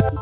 Ladies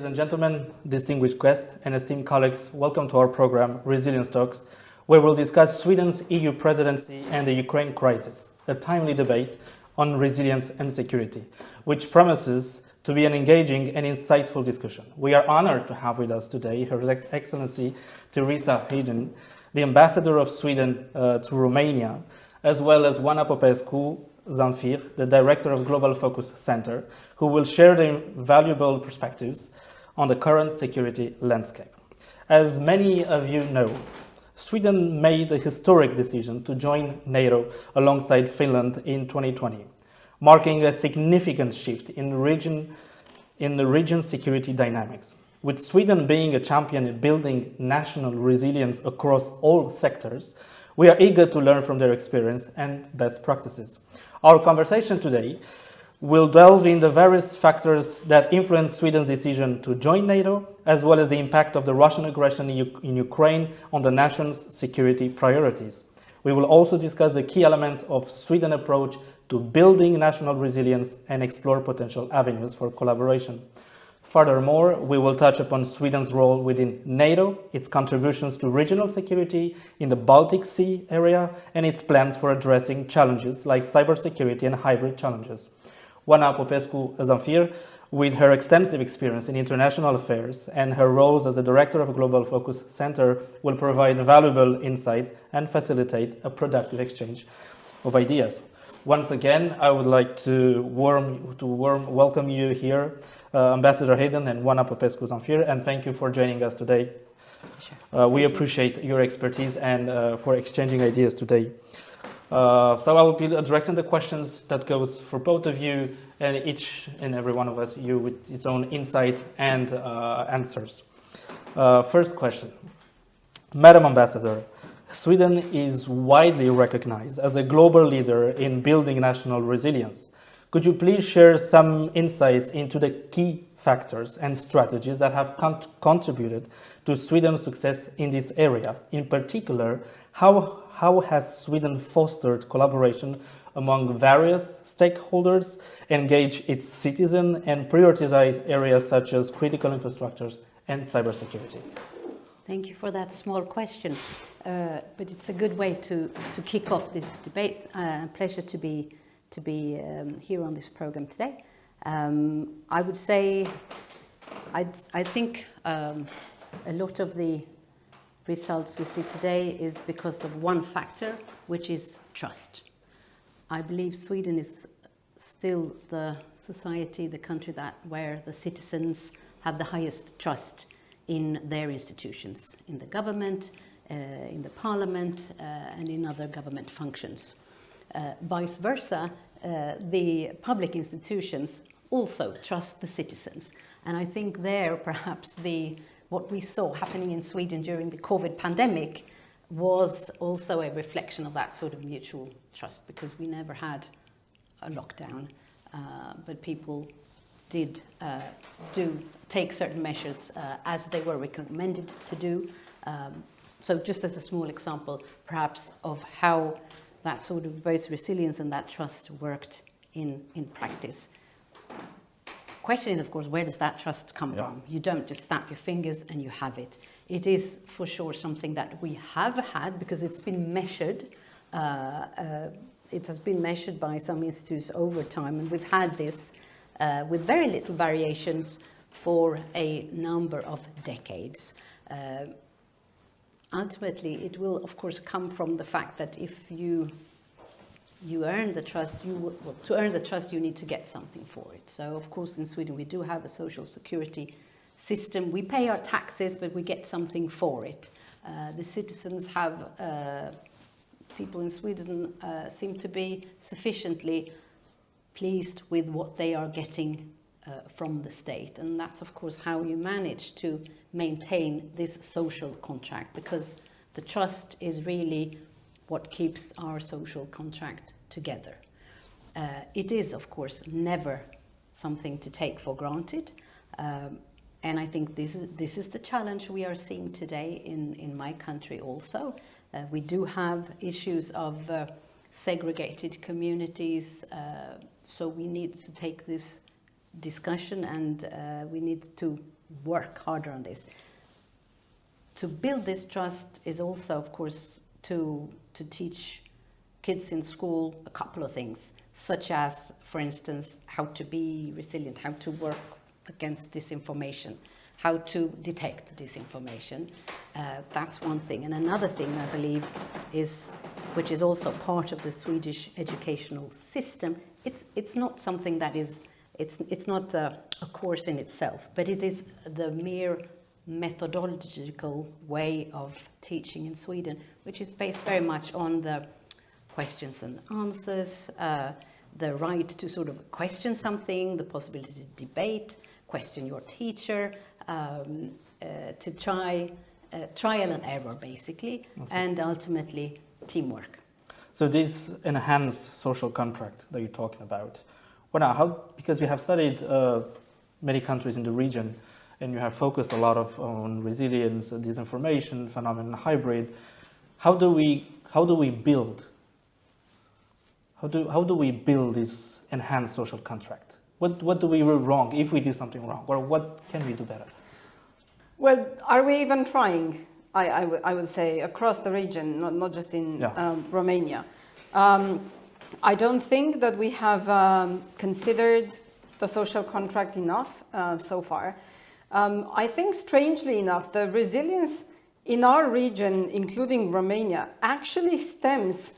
and gentlemen, distinguished guests and esteemed colleagues, welcome to our program, Resilience Talks, where we'll discuss Sweden's EU presidency and the Ukraine crisis, a timely debate on resilience and security, which promises to be an engaging and insightful discussion. We are honored to have with us today Her Excellency Therese Hyden, the Ambassador of Sweden to Romania, as well as Oana Popescu Zamfir, the Director of Global Focus Center, who will share their valuable perspectives on the current security landscape. As many of you know, Sweden made a historic decision to join NATO alongside Finland in 2020, marking a significant shift in the region's security dynamics. With Sweden being a champion in building national resilience across all sectors, we are eager to learn from their experience and best practices. Our conversation today will delve in the various factors that influence Sweden's decision to join NATO, as well as the impact of the Russian aggression in Ukraine on the nation's security priorities. We will also discuss the key elements of Sweden's approach to building national resilience and explore potential avenues for collaboration. Furthermore, we will touch upon Sweden's role within NATO, its contributions to regional security in the Baltic Sea area, and its plans for addressing challenges like cybersecurity and hybrid challenges. Oana Popescu Zamfir, with her extensive experience in international affairs and her roles as the Director of Global Focus Center, will provide valuable insights and facilitate a productive exchange of ideas. Once again, I would like to warm welcome you here, Ambassador Hyden and Oana Popescu Zamfir, and thank you for joining us today. We appreciate your expertise and for exchanging ideas today. So I will be addressing the questions that goes for both of you, and each and every one of us, you with its own insight and answers. First question. Madam Ambassador, Sweden is widely recognized as a global leader in building national resilience. Could you please share some insights into the key factors and strategies that have contributed to Sweden's success in this area? In particular, how has Sweden fostered collaboration among various stakeholders, engage its citizens, and prioritize areas such as critical infrastructures and cybersecurity? Thank you for that small question, but it's a good way to kick off this debate. Pleasure to be here on this program today. I would say I think a lot of the results we see today is because of one factor, which is trust. I believe Sweden is still the society, the country where the citizens have the highest trust in their institutions, in the government, in the parliament, and in other government functions. Vice versa, the public institutions also trust the citizens. And I think there perhaps what we saw happening in Sweden during the COVID pandemic was also a reflection of that sort of mutual trust, because we never had a lockdown, but people did take certain measures as they were recommended to do. So just as a small example, perhaps, of how that sort of both resilience and that trust worked in practice. The question is, of course, where does that trust come from? You don't just snap your fingers and you have it. It is for sure something that we have had, because it's been measured. It has been measured by some institutes over time, and we've had this with very little variations for a number of decades. Ultimately, it will, of course, come from the fact that if you earn the trust, to earn the trust, you need to get something for it. So, of course, in Sweden, we do have a social security system. We pay our taxes, but we get something for it. The citizens have, people in Sweden seem to be sufficiently pleased with what they are getting from the state. And that's, of course, how you manage to maintain this social contract, because the trust is really what keeps our social contract together. It is, of course, never something to take for granted. And I think this is the challenge we are seeing today in my country also. We do have issues of segregated communities, so we need to take this discussion and we need to work harder on this. To build this trust is also, of course, to teach kids in school a couple of things, such as, for instance, how to be resilient, how to work against disinformation, how to detect disinformation. That's one thing. And another thing, I believe, is, which is also part of the Swedish educational system, it's not something that is, it's not a course in itself, but it is the mere methodological way of teaching in Sweden, which is based very much on the questions and answers, the right to sort of question something, the possibility to debate, question your teacher, to trial and error, basically, and ultimately teamwork. So this enhanced social contract that you're talking about, because you have studied many countries in the region, and you have focused a lot on resilience, disinformation, phenomenon, hybrid. How do we build this enhanced social contract? What do we do wrong if we do something wrong, or what can we do better? Well, are we even trying? I would say across the region, not just in Romania. I don't think that we have considered the social contract enough so far. I think, strangely enough, the resilience in our region, including Romania, actually stems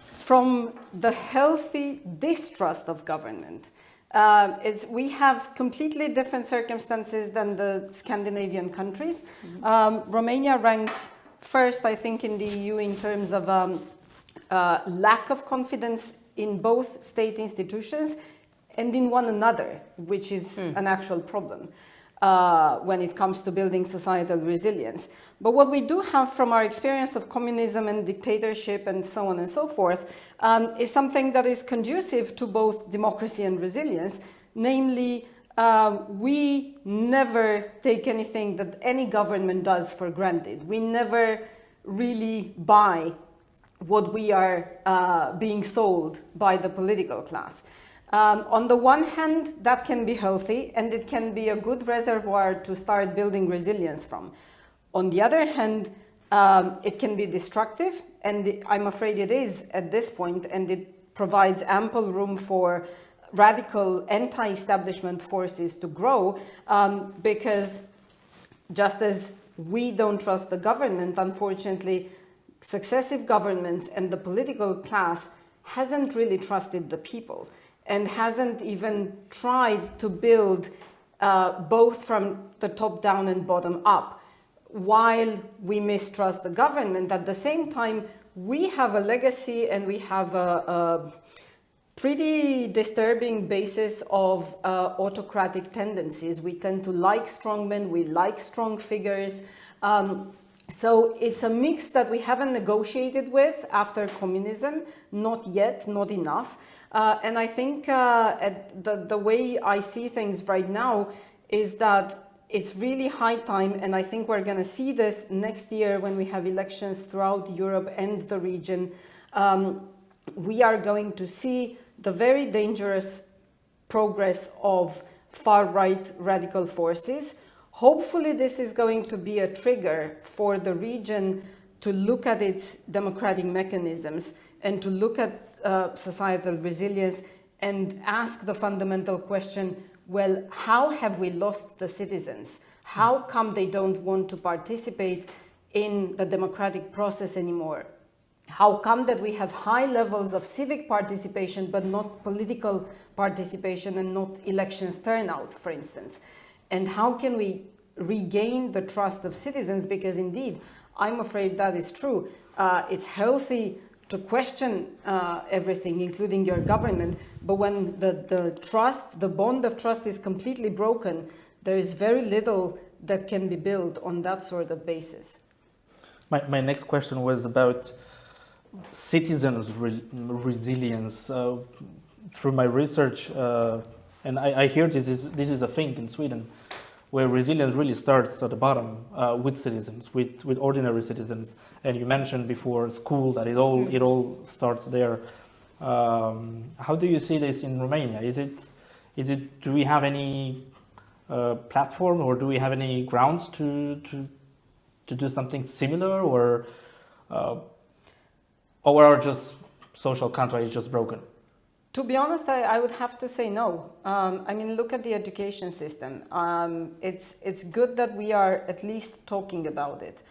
from the healthy distrust of government. We have completely different circumstances than the Scandinavian countries. Romania ranks first, I think, in the EU in terms of lack of confidence in both state institutions and in one another, which is an actual problem when it comes to building societal resilience. But what we do have from our experience of communism and dictatorship and so on and so forth is something that is conducive to both democracy and resilience. Namely, we never take anything that any government does for granted. We never really buy what we are being sold by the political class. On the one hand, that can be healthy and it can be a good reservoir to start building resilience from. On the other hand, it can be destructive, and I'm afraid it is at this point, and it provides ample room for radical anti-establishment forces to grow, because just as we don't trust the government, unfortunately, successive governments and the political class hasn't really trusted the people and hasn't even tried to build both from the top down and bottom up. While we mistrust the government, at the same time, we have a legacy and we have a pretty disturbing basis of autocratic tendencies. We tend to like strongmen, we like strong figures. So it's a mix that we haven't negotiated with after communism, not yet, not enough. And I think the way I see things right now is that it's really high time, and I think we're going to see this next year when we have elections throughout Europe and the region. We are going to see the very dangerous progress of far-right radical forces. Hopefully this is going to be a trigger for the region to look at its democratic mechanisms and to look at societal resilience and ask the fundamental question, well, how have we lost the citizens? How come they don't want to participate in the democratic process anymore? How come that we have high levels of civic participation but not political participation and not elections turnout, for instance? And how can we regain the trust of citizens? Because indeed, I'm afraid that is true. It's healthy to question everything, including your government, but when the trust, the bond of trust is completely broken, there is very little that can be built on that sort of basis. My next question was about citizens' resilience. through my research, and I hear this is a thing in Sweden, where resilience really starts at the bottom with citizens, with ordinary citizens. And you mentioned before school that it all starts there. How do you see this in Romania? Is it? Do we have any platform, or do we have any grounds to do something similar, or are just social contracts just broken? To be honest, I would have to say no. I mean, look at the education system. It's good that we are at least talking about it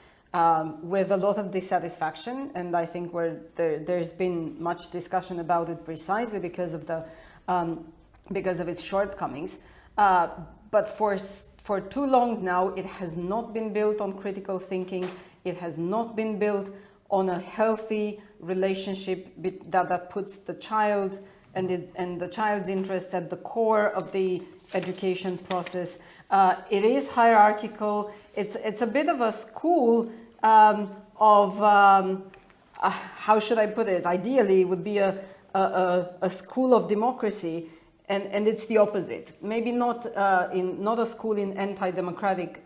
with a lot of dissatisfaction, and I think there's been much discussion about it precisely because of its shortcomings. But for too long now, it has not been built on critical thinking. It has not been built on a healthy relationship that puts the child and the child's interests at the core of the education process. It is hierarchical. It's a bit of a school of how should I put it? Ideally, it would be a school of democracy, and it's the opposite. Maybe not a school in anti-democratic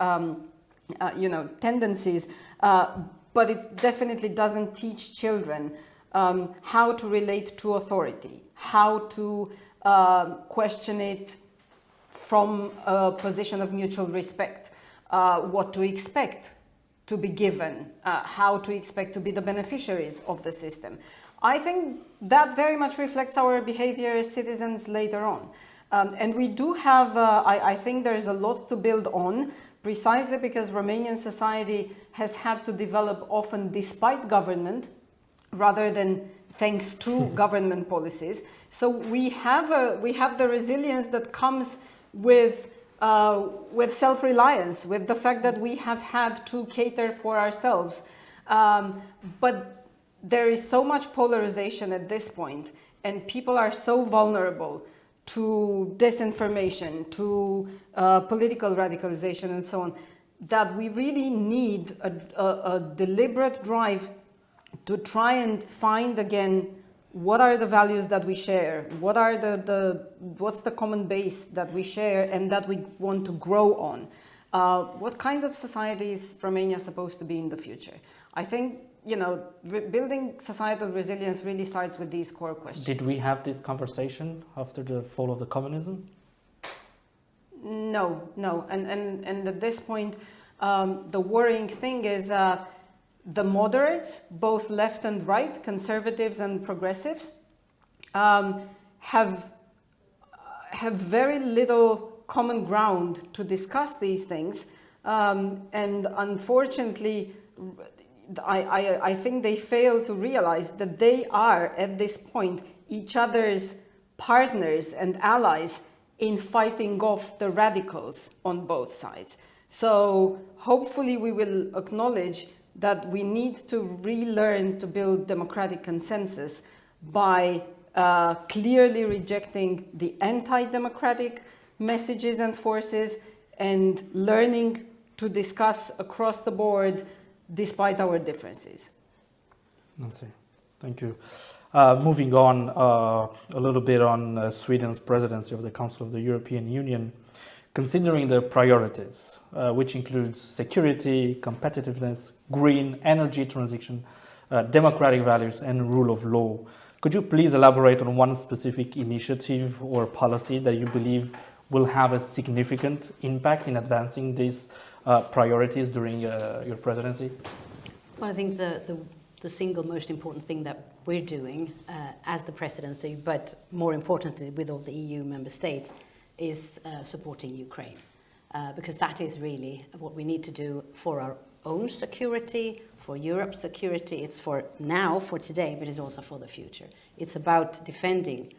tendencies, but it definitely doesn't teach children how to relate to authority, how to question it from a position of mutual respect, what to expect to be given, how to expect to be the beneficiaries of the system. I think that very much reflects our behavior as citizens later on. And we do have, I think there's a lot to build on, precisely because Romanian society has had to develop often despite government, rather than thanks to government policies. So we have the resilience that comes with self-reliance, with the fact that we have had to cater for ourselves. But there is so much polarization at this point, and people are so vulnerable to disinformation, to political radicalization and so on, that we really need a deliberate drive to try and find again what are the values that we share, what's the common base that we share and that we want to grow on. What kind of society is Romania supposed to be in the future? I think, building societal resilience really starts with these core questions. Did we have this conversation after the fall of the communism? No. And at this point, the worrying thing is the moderates, both left and right, conservatives and progressives, have very little common ground to discuss these things. And unfortunately, I think they fail to realize that they are, at this point, each other's partners and allies in fighting off the radicals on both sides. So hopefully we will acknowledge that we need to relearn to build democratic consensus by clearly rejecting the anti-democratic messages and forces and learning to discuss across the board despite our differences. Thank you. Moving on a little bit on Sweden's presidency of the Council of the European Union, considering the priorities, which includes security, competitiveness, green energy transition, democratic values, and rule of law. Could you please elaborate on one specific initiative or policy that you believe will have a significant impact in advancing these priorities during your presidency? Well, I think the single most important thing that we're doing as the presidency, but more importantly with all the EU member states, is supporting Ukraine. Because that is really what we need to do for our own security, for Europe's security. It's for now, for today, but it's also for the future. It's about defending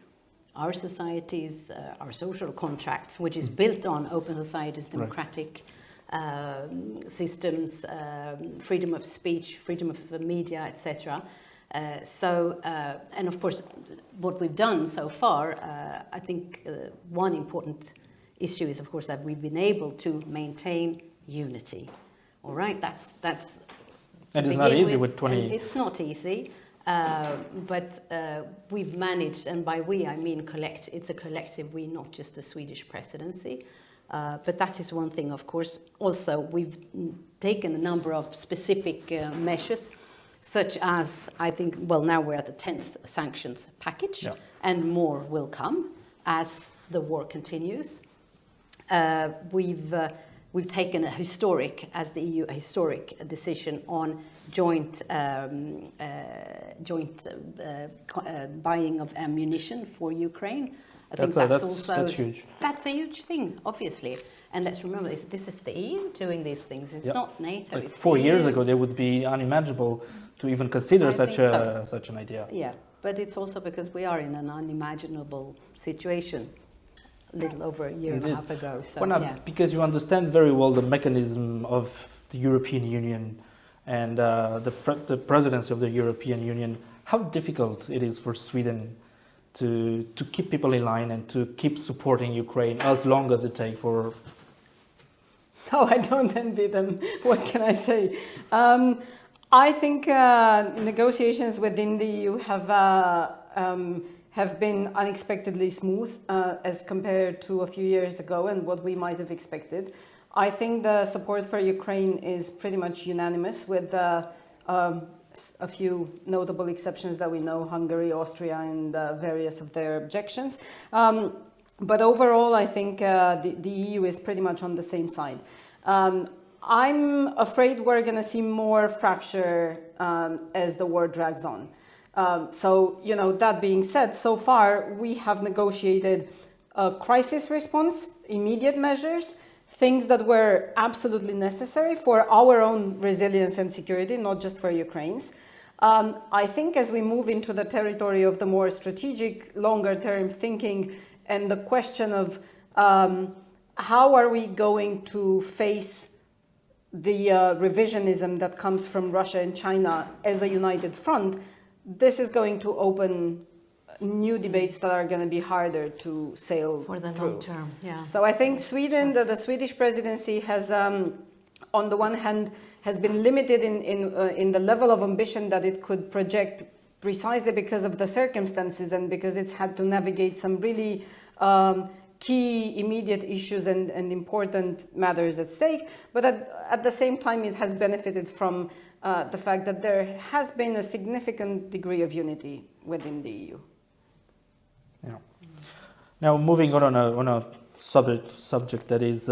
our societies, our social contracts, which is built on open societies, democratic systems, freedom of speech, freedom of the media, etc. And of course, what we've done so far, I think one important issue is, of course, that we've been able to maintain unity. All right, that's. And it's not easy with 20. It's not easy. But we've managed, and by we I mean it's a collective we, not just the Swedish presidency. But that is one thing, of course. Also, we've taken a number of specific measures, such as, I think, well, now we're at the 10th sanctions package, and more will come as the war continues. We've taken a historic, as the EU, a historic decision on joint buying of ammunition for Ukraine. I think that's huge. That's a huge thing, obviously. And let's remember this is the EU doing these things. It's not NATO. Like it's 4 years ago, they would be unimaginable to even consider such an idea. Yeah, but it's also because we are in an unimaginable situation a little over a year and a half ago. So, because you understand very well the mechanism of the European Union and the presidency of the European Union, how difficult it is for Sweden to keep people in line and to keep supporting Ukraine as long as it takes for... Oh, I don't envy them. What can I say? I think negotiations within the EU have been unexpectedly smooth as compared to a few years ago and what we might have expected. I think the support for Ukraine is pretty much unanimous, with a few notable exceptions that we know, Hungary, Austria, and various of their objections. But overall, I think the EU is pretty much on the same side. I'm afraid we're going to see more fracture as the war drags on. So, that being said, so far we have negotiated a crisis response, immediate measures, things that were absolutely necessary for our own resilience and security, not just for Ukraine's. I think as we move into the territory of the more strategic, longer-term thinking and the question of how are we going to face the revisionism that comes from Russia and China as a united front, this is going to open new debates that are going to be harder to sail for the through. long term. Yeah. So I think Sweden, the Swedish presidency has, on the one hand, has been limited in the level of ambition that it could project, precisely because of the circumstances and because it's had to navigate some really key immediate issues and important matters at stake. But at the same time, it has benefited from the fact that there has been a significant degree of unity within the EU. Yeah. Now, moving on a subject that is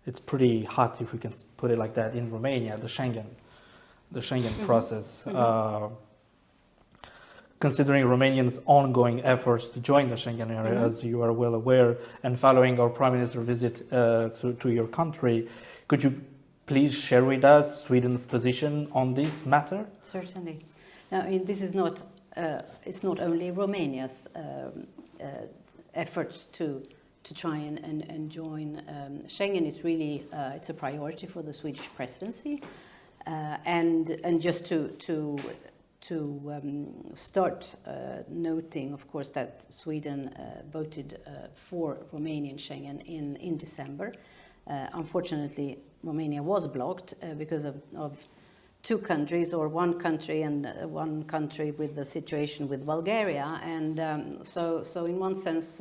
it's pretty hot, if we can put it like that, in Romania, the Schengen process. Considering Romanians' ongoing efforts to join the Schengen area, as you are well aware, and following our Prime Minister's visit to your country, could you please share with us Sweden's position on this matter? Certainly. Now, I mean, this is not, it's not only Romania's efforts to try and join Schengen. It's really, it's a priority for the Swedish presidency. And just to start noting, of course, that Sweden voted for Romanian Schengen in December. Unfortunately, Romania was blocked because of two countries, or one country and one country with the situation with Bulgaria. And so in one sense,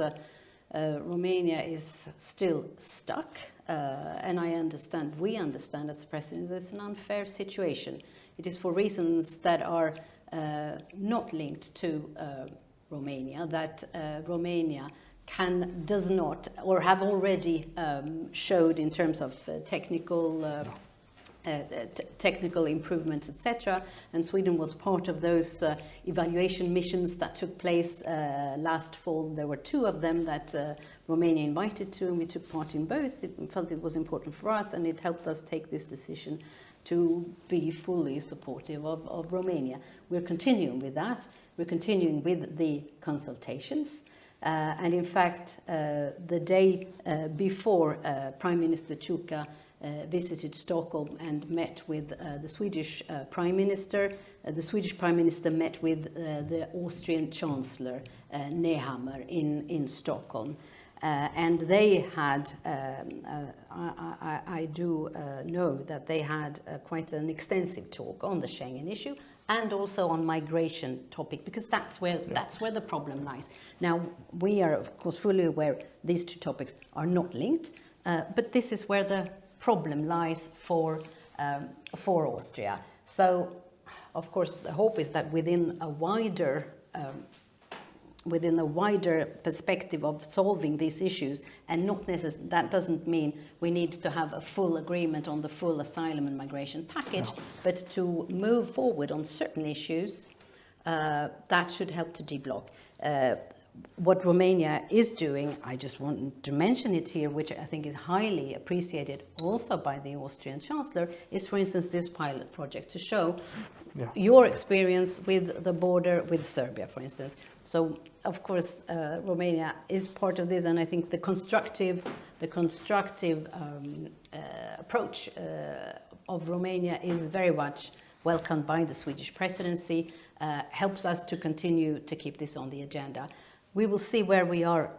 Romania is still stuck. And we understand as the president, it's an unfair situation. It is for reasons that are not linked to Romania, that Romania does not, or have already showed in terms of technical improvements, etc. And Sweden was part of those evaluation missions that took place last fall. There were two of them that Romania invited to, and we took part in both. We felt it was important for us, and it helped us take this decision to be fully supportive of Romania. We're continuing with that. We're continuing with the consultations. And in fact, the day before Prime Minister Čuka visited Stockholm and met with the Swedish Prime Minister, the Swedish Prime Minister met with the Austrian Chancellor Nehammer in Stockholm. And they had, I do know that they had quite an extensive talk on the Schengen issue. and also on migration topic, because that's where the problem lies. Now, we are of course fully aware these two topics are not linked, but this is where the problem lies for Austria. So, of course, the hope is that within a wider perspective of solving these issues, and not necessarily, that doesn't mean we need to have a full agreement on the full asylum and migration package, but to move forward on certain issues, that should help to deblock. What Romania is doing, I just want to mention it here, which I think is highly appreciated also by the Austrian Chancellor, is, for instance, this pilot project to show your experience with the border with Serbia, for instance. So, of course, Romania is part of this, and I think the constructive approach of Romania is very much welcomed by the Swedish presidency, helps us to continue to keep this on the agenda. We will see where we are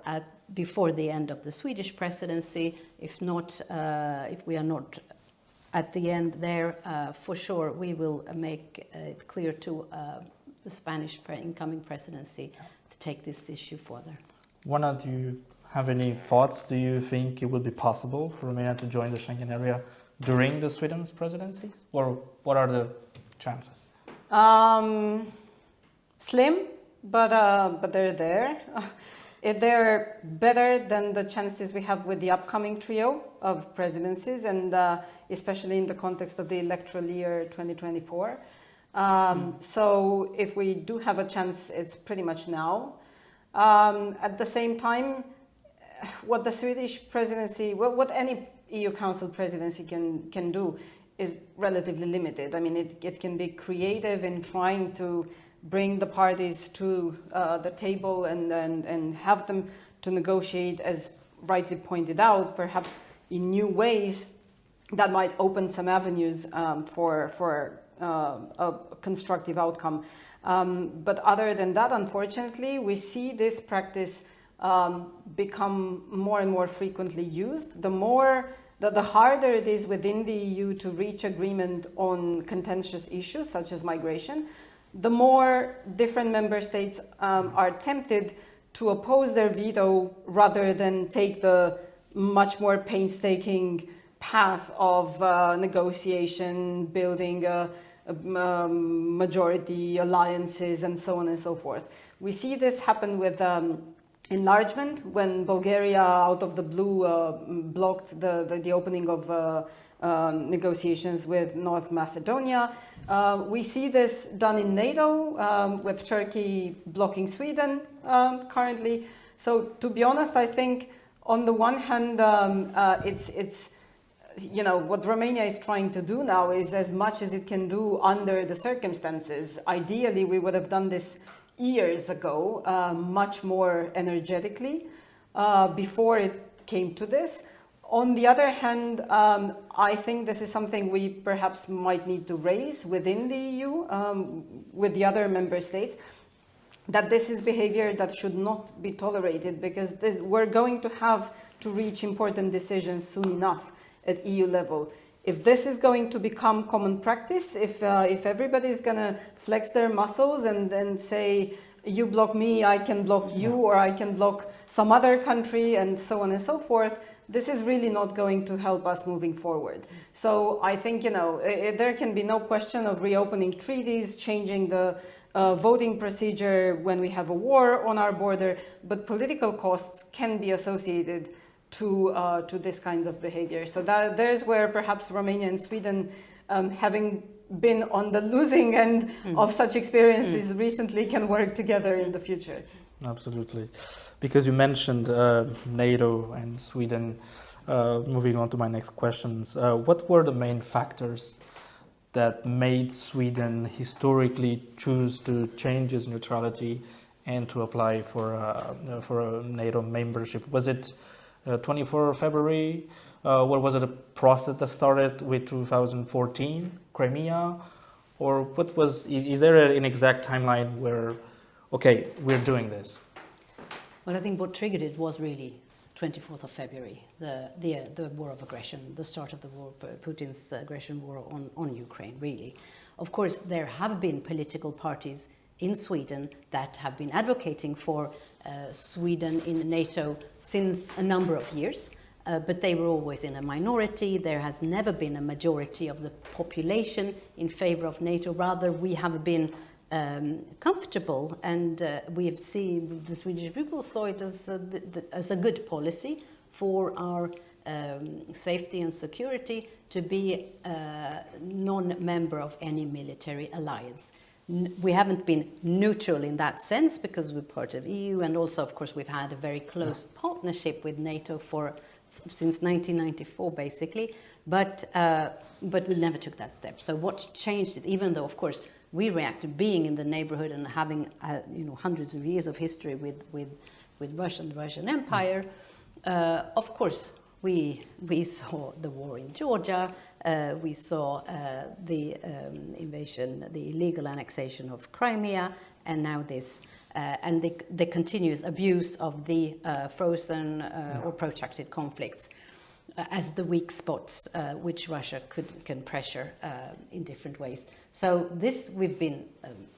before the end of the Swedish presidency. If we are not at the end there, for sure we will make it clear to the Spanish incoming presidency to take this issue further. Oana, do you have any thoughts? Do you think it would be possible for Romania to join the Schengen area during the Sweden's presidency? Or what are the chances? Slim, but they're there. They're better than the chances we have with the upcoming trio of presidencies, and especially in the context of the electoral year 2024. So if we do have a chance, it's pretty much now. At the same time, what the Swedish presidency, what any EU Council presidency can do is relatively limited. I mean, it can be creative in trying to bring the parties to the table and have them to negotiate, as rightly pointed out, perhaps in new ways that might open some avenues for a constructive outcome. But other than that, unfortunately, we see this practice become more and more frequently used. The harder it is within the EU to reach agreement on contentious issues such as migration, the more different member states are tempted to oppose their veto rather than take the much more painstaking path of negotiation, building majority alliances, and so on and so forth. We see this happen with enlargement, when Bulgaria, out of the blue, blocked the opening of negotiations with North Macedonia. We see this done in NATO, with Turkey blocking Sweden currently. So, to be honest, I think on the one hand, it's what Romania is trying to do now is as much as it can do under the circumstances. Ideally, we would have done this years ago, much more energetically, before it came to this. On the other hand, I think this is something we perhaps might need to raise within the EU with the other member states, that this is behavior that should not be tolerated, because we're going to have to reach important decisions soon enough at EU level. If this is going to become common practice, if everybody's going to flex their muscles and say, you block me, I can block you, or I can block some other country, and so on and so forth, this is really not going to help us moving forward. So I think, there can be no question of reopening treaties, changing the voting procedure when we have a war on our border, but political costs can be associated to this kind of behavior. So there's where perhaps Romania and Sweden, having been on the losing end of such experiences recently, can work together in the future. Absolutely. Because you mentioned NATO and Sweden, moving on to my next questions, what were the main factors that made Sweden historically choose to change its neutrality and to apply for a NATO membership? Was it 24 February? Or was it a process that started with 2014, Crimea? Or is there an exact timeline where, okay, we're doing this? Well, I think what triggered it was really 24th of February, the war of aggression, the start of the war, Putin's aggression war on Ukraine, really. Of course, there have been political parties in Sweden that have been advocating for Sweden in NATO since a number of years, but they were always in a minority. There has never been a majority of the population in favor of NATO. Rather, we have been comfortable, and we have seen the Swedish people saw it as a good policy for our safety and security to be a non-member of any military alliance. We haven't been neutral in that sense because we're part of EU, and also, of course, we've had a very close partnership with NATO since 1994, basically. But we never took that step. So what changed it? Even though, of course, we reacted, being in the neighborhood and having hundreds of years of history with Russia and the Russian Empire. Of course, we saw the war in Georgia. We saw the invasion, the illegal annexation of Crimea, and now this, and the continuous abuse of the frozen or protracted conflicts as the weak spots which Russia can pressure in different ways. So this we've been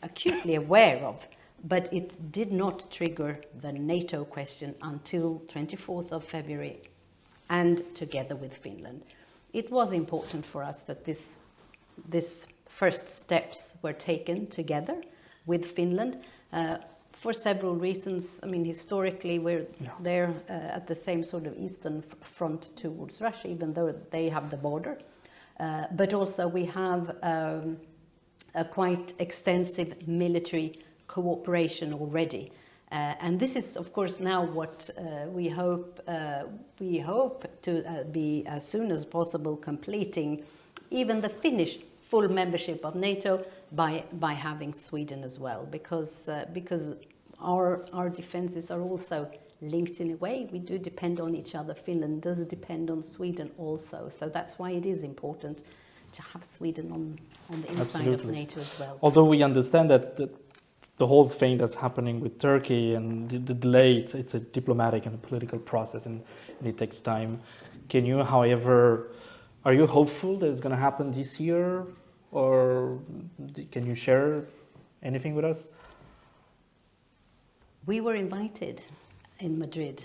acutely aware of, but it did not trigger the NATO question until 24th of February, and together with Finland. It was important for us that this first steps were taken together with Finland for several reasons. I mean, historically, we're there at the same sort of eastern front towards Russia, even though they have the border. But also we have a quite extensive military cooperation already. And this is, of course, now what we hope to be as soon as possible completing even the Finnish full membership of NATO by having Sweden as well, because our defenses are also linked in a way. We do depend on each other. Finland does depend on Sweden also, so that's why it is important to have Sweden on the inside of NATO as well. Although we understand that the whole thing that's happening with Turkey and the delay, it's a diplomatic and a political process, and it takes time. Can you, however, are you hopeful that it's going to happen this year, or can you share anything with us? We were invited in Madrid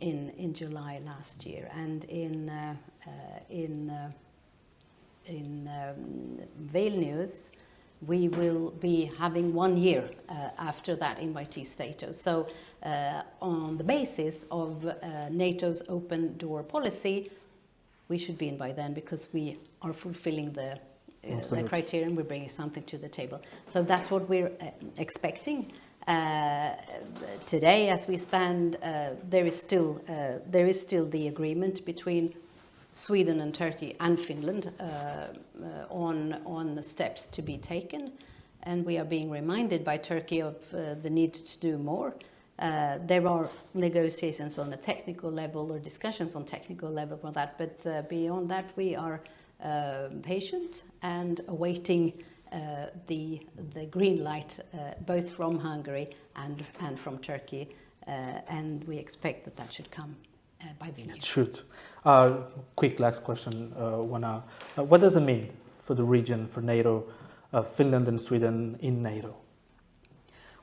in July last year, and in Vilnius we will be having 1 year after that invitee status. So on the basis of NATO's open door policy, we should be in by then, because we are fulfilling the criteria and we're bringing something to the table. So that's what we're expecting. Today, as we stand, there is still the agreement between Sweden and Turkey and Finland on the steps to be taken, and we are being reminded by Turkey of the need to do more. There are negotiations on a technical level or discussions on technical level for that, but beyond that we are patient and awaiting the green light both from Hungary and from Turkey, and we expect that should come by Vilnius. It should. Quick last question, Oana. What does it mean for the region, for NATO, Finland and Sweden in NATO?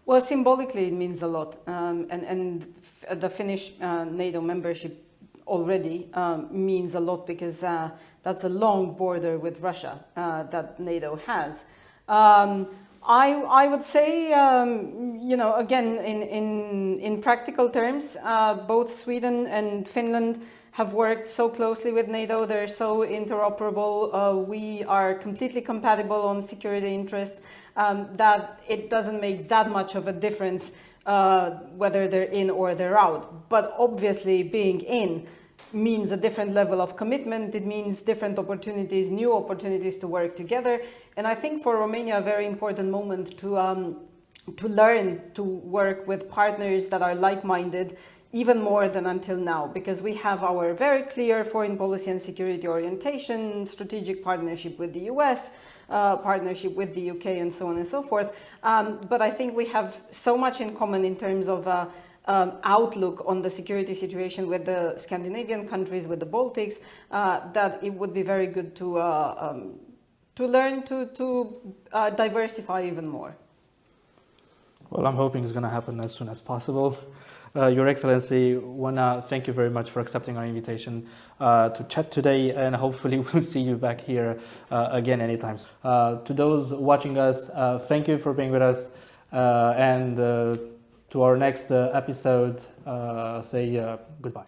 Well, symbolically it means a lot, and the Finnish NATO membership already means a lot, because that's a long border with Russia that NATO has. I would say, again, in practical terms, both Sweden and Finland have worked so closely with NATO. They're so interoperable. We are completely compatible on security interests, that it doesn't make that much of a difference whether they're in or they're out. But obviously, being in means a different level of commitment. It means different opportunities, new opportunities to work together. And I think for Romania, a very important moment to learn to work with partners that are like-minded, even more than until now, because we have our very clear foreign policy and security orientation, strategic partnership with the US, partnership with the UK, and so on and so forth. But I think we have so much in common in terms of outlook on the security situation with the Scandinavian countries, with the Baltics, that it would be very good learn to diversify even more. Well, I'm hoping it's going to happen as soon as possible. Your Excellency, Oana, thank you very much for accepting our invitation to chat today, and hopefully we'll see you back here again anytime. To those watching us, thank you for being with us, and to our next episode, say goodbye.